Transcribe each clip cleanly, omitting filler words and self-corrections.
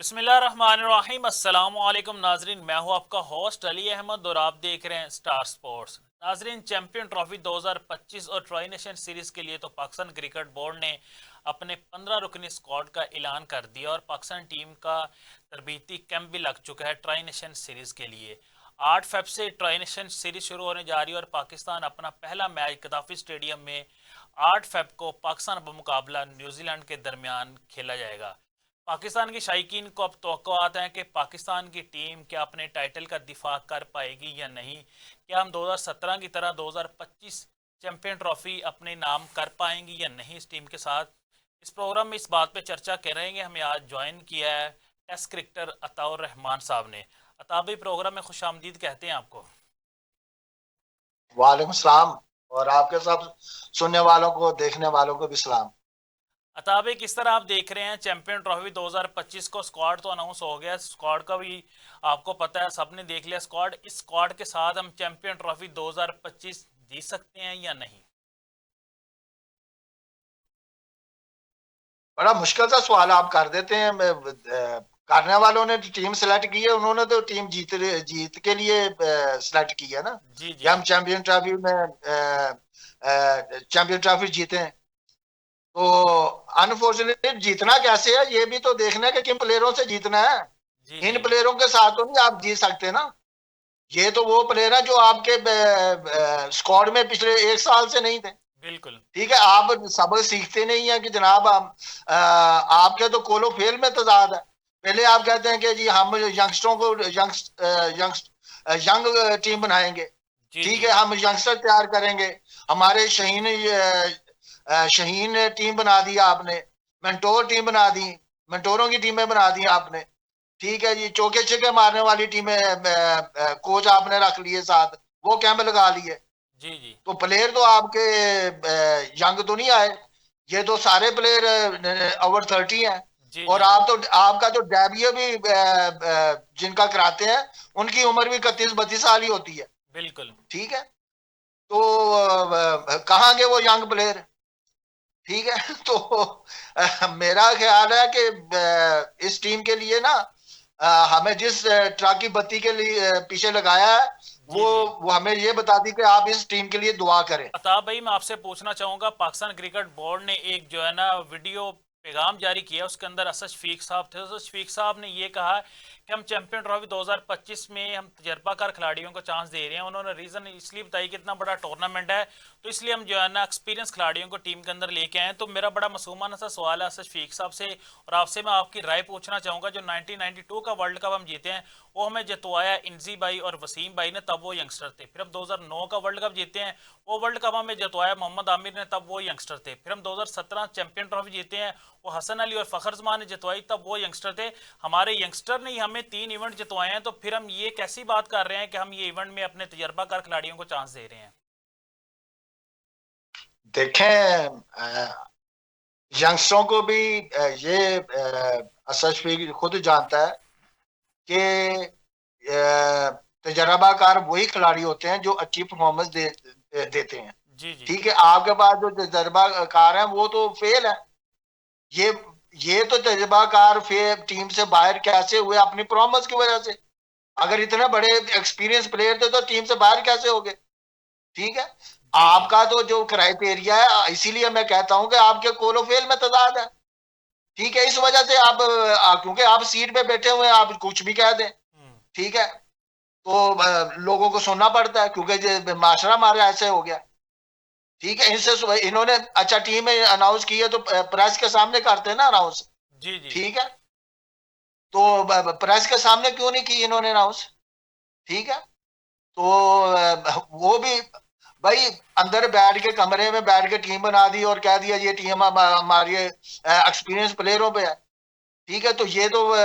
बिस्मिल्लाहिर्रहमानिर्रहीम। अस्सलाम वालेकुम नाजरीन, मैं हूं आपका होस्ट अली अहमद और आप देख रहे हैं स्टार स्पोर्ट्स। नाजरीन, चैंपियन ट्रॉफी 2025 और ट्राई नेशन सीरीज के लिए तो पाकिस्तान क्रिकेट बोर्ड ने अपने 15 रुकनी स्क्वाड का ऐलान कर दिया और पाकिस्तान टीम का तरबीती कैंप भी लग चुका है ट्राई नेशन सीरीज के लिए। 8 फेब से ट्राई नेशन सीरीज शुरू होने जा रही है और पाकिस्तान अपना पहला मैच गद्दाफी स्टेडियम में 8 फेब को पाकिस्तान बमुकाबला न्यूजीलैंड के दरमियान खेला जाएगा। पाकिस्तान के शायकीन को अब तवक्कुआत हैं कि पाकिस्तान की टीम क्या अपने टाइटल का दिफा कर पाएगी या नहीं। क्या हम 2017 की तरह 2025 चैंपियन ट्रॉफी अपने नाम कर पाएंगी या नहीं इस टीम के साथ। इस प्रोग्राम में इस बात पे चर्चा करेंगे। हमें आज ज्वाइन किया है टेस्ट क्रिकेटर अताउर रहमान साहब ने। अता भाई, प्रोग्राम में खुश आमदीद कहते हैं आपको। वालेकुम सलाम। और आपके सब सुनने वालों को, देखने वालों को भी सलाम। अता भाई, किस तरह आप देख रहे हैं चैंपियन ट्रॉफी 2025 को? स्क्वाड तो अनाउंस हो गया, स्क्वाड का भी आपको पता है, सबने देख लिया स्क्वाड। इस स्क्वाड के साथ हम चैंपियन ट्रॉफी 2025 जीत सकते हैं या नहीं? बड़ा मुश्किल सा सवाल आप कर देते हैं। करने वालों ने टीम सेलेक्ट की है, उन्होंने तो टीम जीत के लिए सेलेक्ट की है ना, जी कि जी। हम चैंपियन ट्रॉफी में चैंपियन ट्रॉफी जीते हैं। तो अनफॉर्चुनेटली जीतना कैसे है ये भी तो देखना है कि किन प्लेयरों से जीतना है। जी इन जी। प्लेयरों के साथ तो नहीं आप जीत सकते ना। ये तो वो प्लेयर है जो आपके स्क्वाड में पिछले 1 साल से नहीं थे। बिल्कुल। ठीक है, आप सबक सीखते नहीं है कि जनाब हम आपके तो कोलो फेल में तजाद है। पहले आप कहते हैं कि जी हम यंगस्टरों को यंग टीम बनाएंगे। जी ठीक जी। है, हम यंगस्टर तैयार करेंगे। हमारे शहीन टीम बना दी आपने, मेंटोर टीम बना दी, मेंटोरों की टीमें बना दी आपने। ठीक है जी, चौके छक्के मारने वाली टीमें कोच आपने रख लिए साथ, वो कैंप लगा लिए। जी जी। तो प्लेयर तो आपके यंग तो नहीं आए। ये तो सारे प्लेयर ओवर 30 हैं। जी और जी। आपका तो डेब्यू भी जिनका कराते हैं उनकी उम्र भी 31-32 साल ही होती है। बिल्कुल। ठीक है, तो कहाँ गए वो यंग प्लेयर? ठीक है तो मेरा ख्याल है कि इस टीम के लिए ना, हमें जिस ट्रक की बत्ती के लिए पीछे लगाया है, जी जी। वो हमें ये बता दी कि आप इस टीम के लिए दुआ करें। अताब भाई, मैं आपसे पूछना चाहूँगा, पाकिस्तान क्रिकेट बोर्ड ने एक जो है ना वीडियो पैगाम जारी किया, उसके अंदर असद शफीक साहब थे। असद शफीक साहब ने ये कहा कि हम चैंपियन ट्रॉफी 2025 में हम तजर्बाकार खिलाड़ियों को चांस दे रहे हैं। उन्होंने रीज़न इसलिए बताई कि इतना बड़ा टूर्नामेंट है तो इसलिए हम जो है ना एक्सपीरियंस खिलाड़ियों को टीम के अंदर लेके आए। तो मेरा बड़ा मासूमाना सा सवाल है असद शफीक साहब से, और आपसे मैं आपकी राय पूछना चाहूँगा। जो 1992 का वर्ल्ड कप हम जीते हैं वो हमें जितवाया इंजी भाई और वसीम भाई ने, तब वो यंगस्टर थे। फिर हम 2009 का वर्ल्ड कप जीते हैं, वो वर्ल्ड कप हमें जितवाया मोहम्मद आमिर ने, तब वो यंगस्टर थे। फिर हम 2017 चैंपियन ट्रॉफी जीते हैं, वो हसन अली और फखर जमान ने जितवाई, तब वो यंगस्टर थे। हमारे यंगस्टर ने ही हमें 3 इवेंट जितवाए हैं, तो फिर हम ये कैसी बात कर रहे हैं कि हम ये इवेंट में अपने तजर्बाकार खिलाड़ियों को चांस दे रहे हैं? देखें, यंगस्टरों को भी ये असद शफीक खुद जानता है कि तजर्बाकार वही खिलाड़ी होते हैं जो अच्छी परफॉर्मेंस देते हैं। जी जी। ठीक है, आपके पास जो तजर्बाकार है वो तो फेल है। ये ये तो तजर्बाकार फेल टीम से बाहर कैसे हुए? अपनी परफॉर्मेंस की वजह से। अगर इतने बड़े एक्सपीरियंस प्लेयर थे तो टीम से बाहर कैसे हो गए? ठीक है, जी जी। आपका तो जो क्राइटेरिया है, इसीलिए मैं कहता हूं कि आपके कोलोफेल में तजाद है। ठीक है, इस वजह से आप क्योंकि आप सीट पे बैठे हुए हैं, आप कुछ भी कह दें। हम्म। ठीक है, तो लोगों को सुनना पड़ता है क्योंकि माशरा हमारे ऐसे हो गया। ठीक है, इनसे इन्होंने अच्छा टीम अनाउंस की है तो प्रेस के सामने करते हैं ना अनाउंस। जी जी। ठीक है, तो प्रेस के सामने क्यों नहीं की इन्होंने अनाउंस? ठीक है, तो वो भी भाई अंदर बैठ के, कमरे में बैठ के टीम बना दी और कह दिया ये टीम हमारी एक्सपीरियंस प्लेयरों पे है। ठीक है, तो ये तो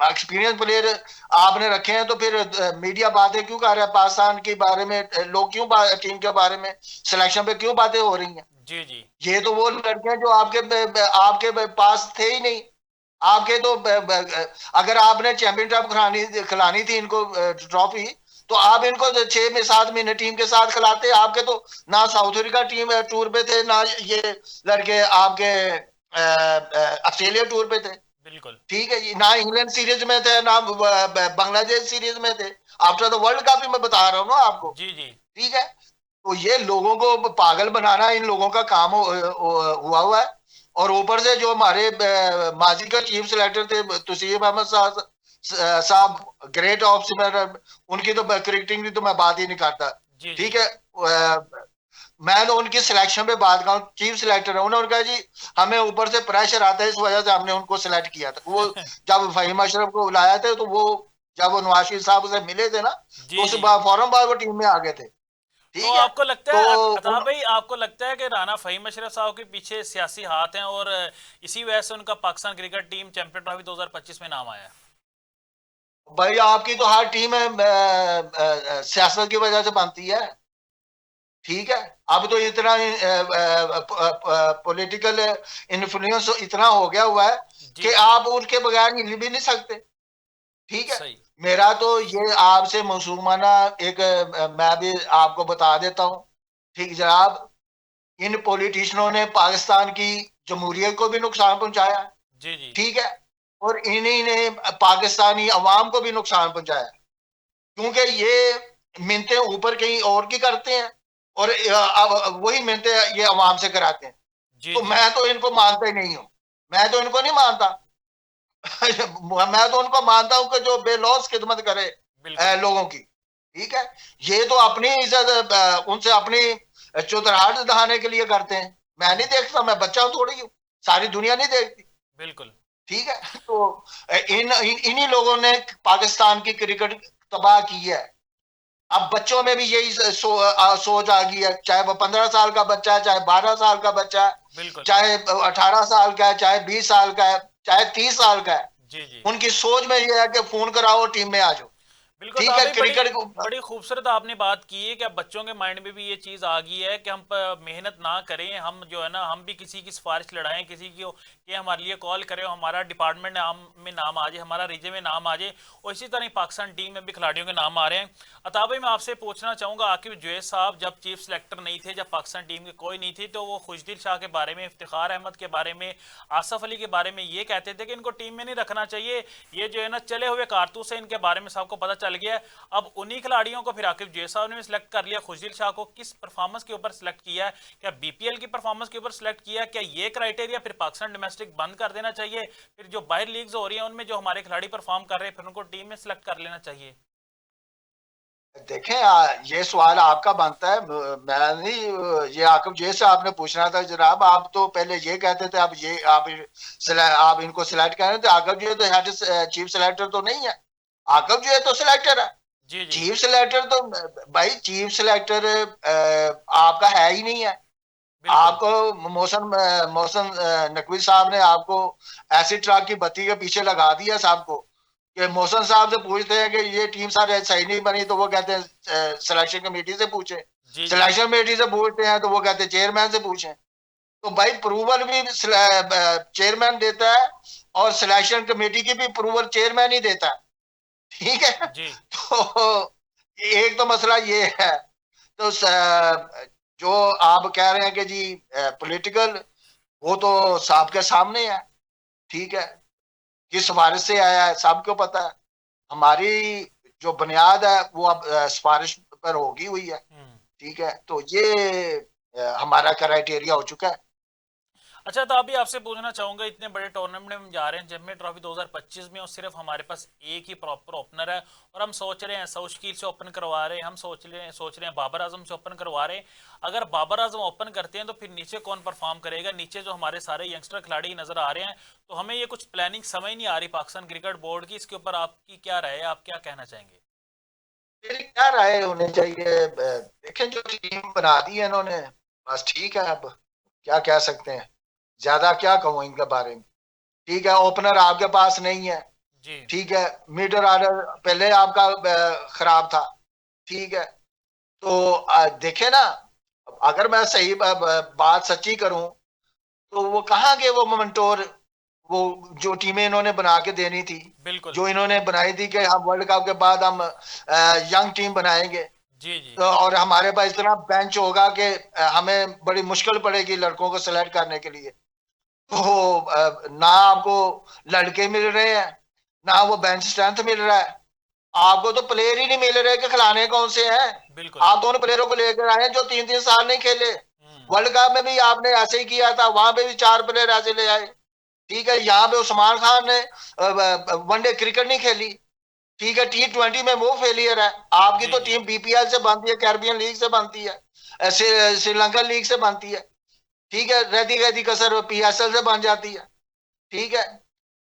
एक्सपीरियंस प्लेयर आपने रखे हैं, तो फिर मीडिया बातें क्यों कर रहा है पाकिस्तान के बारे में? लोग क्यों टीम के बारे में, सिलेक्शन पे क्यों बातें हो रही हैं? जी जी। ये तो वो लड़के हैं जो आपके पास थे ही नहीं। आपके तो अगर आपने चैंपियन ट्रॉफी खिलानी थी इनको ट्रॉफी, तो आप इनको 6 में 7 महीने टीम के साथ खिलाते। आपके तो ना साउथ अफ्रीका टीम टूर पे थे, ना ये लड़के आपके ऑस्ट्रेलिया टूर पे थे। बिल्कुल। ठीक है, ये ना इंग्लैंड सीरीज में थे ना बांग्लादेश सीरीज में थे, आफ्टर द वर्ल्ड कप ही मैं बता रहा हूँ ना आपको। जी, जी। ठीक है, तो ये लोगों को पागल बनाना इन लोगों का काम हुआ हुआ है। और ऊपर से जो हमारे माजी का चीफ सिलेक्टर थे तसीब अहमद साहब ग्रेट ऑफ स्पिनर, उनकी तो क्रिकेटिंग की तो मैं बात ही नहीं करता। जी, जी। ठीक है, मैं तो उनकी सिलेक्शन पे बात करूं, चीफ सिलेक्टर है, उन्होंने कहा जी हमें ऊपर से प्रेशर आता है, इस वजह से हमने उनको सिलेक्ट किया था। वो जब फहीम अशरफ को बुलाया था तो वो जब वो नवाज शरीफ साहब से मिले थे ना, तो जी, उस जी। फौरन बाद वो टीम में आ गए थे। तो ठीक है, आपको लगता तो है अताब भाई, आपको लगता है कि राना फहीम अशरफ साहब के पीछे सियासी हाथ हैं और इसी वजह से उनका Pakistan cricket team champion trophy 2025 में नाम आया है? भाई आपकी तो हर टीम है सियासत की वजह से बनती है। ठीक है, अब तो इतना पॉलिटिकल इन्फ्लुएंस इतना हो गया हुआ है जी, कि जी। आप उनके बगैर हिल भी नहीं सकते। ठीक है, सही। मेरा तो ये आपसे मौसूमाना एक मैं भी आपको बता देता हूँ। ठीक जनाब, इन पॉलिटिशियनों ने पाकिस्तान की जमहूरियत को भी नुकसान पहुंचाया। जी, जी। ठीक है, और इन्हीं ने पाकिस्तानी अवाम को भी नुकसान पहुंचाया, क्योंकि ये मिन्नतें ऊपर कहीं और की करते हैं और अब वही मिन्नतें ये अवाम से कराते हैं। जी, तो जी। मैं तो इनको मानता ही नहीं हूं, मैं तो इनको नहीं मानता। मैं तो उनको मानता हूं कि जो बेलौस खिदमत करे बिल्कुल। लोगों की। ठीक है, ये तो अपनी इज्जत उनसे अपनी चौधराहट दिखाने के लिए करते हैं। मैं नहीं देखता, मैं बच्चा हूं थोड़ी हूं, सारी दुनिया नहीं देखती। बिल्कुल। ठीक है, तो इन्हीं लोगों ने पाकिस्तान की क्रिकेट तबाह की है। अब बच्चों में भी यही सोच आ गई है, चाहे वो 15 साल का बच्चा है, चाहे 12 साल का बच्चा है, बिल्कुल। चाहे 18 साल का है, चाहे 20 साल का है, चाहे 30 साल का है। जी, जी। उनकी सोच में ये है कि फोन कराओ टीम में आ जाओ। बिल्कुल। तो ठीक है, अभी बड़ी क्रिकेट को बड़ी खूबसूरत आपने बात की है कि अब बच्चों के माइंड में भी ये चीज़ आ गई है कि हम मेहनत ना करें, हम जो है ना हम भी किसी की सिफारिश लड़ाएं, किसी की कि हमारे लिए कॉल करें, हमारा डिपार्टमेंट नाम में नाम आ जाए, हमारा रीजन में नाम आ जाए। और इसी तरह पाकिस्तान टीम में भी खिलाड़ियों के नाम आ रहे हैं। अताब भाई, मैं आपसे पूछना चाहूँगा, आकिब जवेद साहब जब चीफ सेलेक्टर नहीं थे, जब पाकिस्तान टीम के कोई नहीं थे, तो वो खुशदिल शाह के बारे में, इफ्तिखार अहमद के बारे में, आसफ अली के बारे में ये कहते थे कि इनको टीम में नहीं रखना चाहिए, ये जो है ना चले हुए कारतूस है, इनके बारे में सबको पता चल गया है। अब उन्हीं खिलाड़ियों को फिर आकिब जवेद साहब ने भी सिलेक्ट कर लिया। खुशदिल शाह को किस परफॉर्मेंस के ऊपर सिलेक्ट किया है? क्या बीपीएल की परफॉर्मेंस के ऊपर सिलेक्ट किया है? क्या ये क्राइटेरिया फिर पाकिस्तान डोमेस्टिक बंद कर देना चाहिए? फिर जो बाहर लीग्स हो रही हैं उनमें जो हमारे खिलाड़ी परफॉर्म कर रहे हैं फिर उनको टीम में सिलेक्ट कर लेना चाहिए? देखें, ये सवाल आपका बनता है, मैं नहीं, ये आकब जे से आपने पूछना था जनाब। आप तो पहले ये कहते थे, अब ये आप इनको सिलेक्ट कर रहे थे। आकब जो तो हेड चीफ सिलेक्टर तो नहीं है, आकब जो है तो सिलेक्टर है। जी, जी। चीफ सिलेक्टर तो भाई चीफ सिलेक्टर आपका है ही नहीं है। बिल्कुल। आपको मोहसन नकवी साहब ने आपको ऐसी ट्रक की बत्ती के पीछे लगा दिया सबको, कि मोहसन साहब से पूछते हैं कि ये टीम सारे सही नहीं बनी, तो वो कहते हैं सिलेक्शन कमेटी से पूछे। जी, जी। सिलेक्शन कमेटी से पूछते हैं तो वो कहते हैं चेयरमैन से पूछें। तो भाई अप्रूवल भी चेयरमैन देता है और सिलेक्शन कमेटी की भी अप्रूवल चेयरमैन ही देता है। ठीक है, जी। तो एक तो मसला ये है। तो जो आप कह रहे हैं कि जी पॉलिटिकल, वो तो साहब के सामने है। ठीक है, किस सिफारिश से आया है सबको पता है। हमारी जो बुनियाद है वो अब सिफारिश पर होगी हुई है। हम्म। ठीक है, तो ये हमारा क्राइटेरिया हो चुका है। अच्छा, तो अभी आपसे पूछना चाहूंगा, इतने बड़े टूर्नामेंट में हम जा रहे हैं चैंपियन ट्रॉफी 2025 में, और सिर्फ हमारे पास एक ही प्रॉपर ओपनर है, और हम सोच रहे हैं सौशकील से ओपन करवा रहे हैं, हम सोच रहे हैं बाबर आजम से ओपन करवा रहे हैं। अगर बाबर आजम ओपन करते हैं तो फिर नीचे कौन परफॉर्म करेगा? नीचे जो हमारे सारे यंगस्टर खिलाड़ी नजर आ रहे हैं, तो हमें ये कुछ प्लानिंग समझ नहीं आ रही पाकिस्तान क्रिकेट बोर्ड की। इसके ऊपर आपकी क्या राय है, आप क्या कहना चाहेंगे? मेरी क्या राय होनी चाहिए? देखें, जो टीम बना दी है इन्होंने, बस ठीक है। अब क्या कह सकते हैं, ज्यादा क्या कहूँ इनके बारे में। ठीक है, ओपनर आपके पास नहीं है। जी। ठीक है, मिडल ऑर्डर पहले आपका खराब था। ठीक है, तो देखे ना, अगर मैं सही बात सच्ची करूं, तो वो कहाँ गए वो मोमेंटोर, वो जो टीमें इन्होंने बना के देनी थी, बिल्कुल। जो इन्होंने बनाई थी कि हम वर्ल्ड कप के बाद हम यंग टीम बनाएंगे। जी, जी। तो और हमारे पास इतना बेंच होगा कि हमें बड़ी मुश्किल पड़ेगी लड़कों को सिलेक्ट करने के लिए। तो ना आपको लड़के मिल रहे हैं, ना वो बेंच स्ट्रेंथ मिल रहा है, आपको तो प्लेयर ही नहीं मिल रहे कि खिलाने कौन से हैं। बिल्कुल। आप दोनों प्लेयरों को लेकर आए हैं जो 3-3 साल नहीं खेले। हम्म। वर्ल्ड कप में भी आपने ऐसे ही किया था, वहां पे भी 4 प्लेयर ऐसे ले आए। ठीक है, यहाँ पे उस्मान खान ने वनडे क्रिकेट नहीं खेली। ठीक है, T20 में वो फेलियर है। आपकी जी तो जी। टीम बीपीएल से बनती है, कैरेबियन लीग से बनती है, श्रीलंकन लीग से बनती है। ठीक है, रहती रहती कसर PSL से बन जाती है। ठीक है,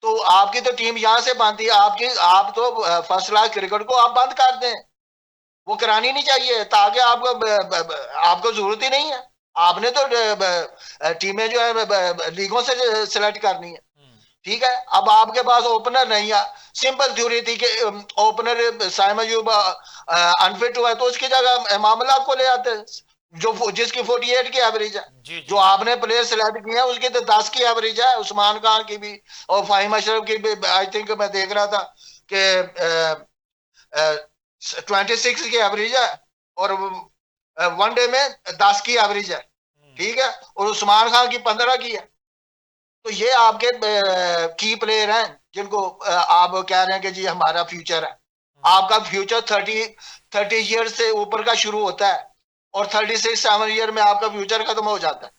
तो आपकी तो टीम यहां से बनती है। आपकी आप तो फर्स्ट क्लास क्रिकेट को आप बंद कर दें, वो करानी नहीं चाहिए, ताकि आपको आपको जरूरत ही नहीं है। आपने तो टीमें जो है लीगों से सिलेक्ट करनी है। हम्म। ठीक है, अब आपके पास ओपनर नहीं है। सिंपल थ्योरी थी कि ओपनर साइमन यूब अनफिट हुआ है, तो उसकी जगह मामला आपको ले आते हैं, जो जिसकी 48 की एवरेज है। जी जो जी। आपने प्लेयर सिलेक्ट किए हैं उसकी तो 10 की एवरेज है, उस्मान खान की भी और फाहिम अशरफ की भी। आई थिंक मैं देख रहा था कि 26 की एवरेज है, और वनडे में 10 की एवरेज है। हम्म। ठीक है, और उस्मान खान की 15 की है। तो ये आपके की प्लेयर हैं जिनको आप कह रहे हैं कि जी हमारा फ्यूचर है। हम्म। आपका फ्यूचर 30 ईयर से ऊपर का शुरू होता है, और 36-7 ईयर में आपका फ्यूचर खत्म हो जाता है।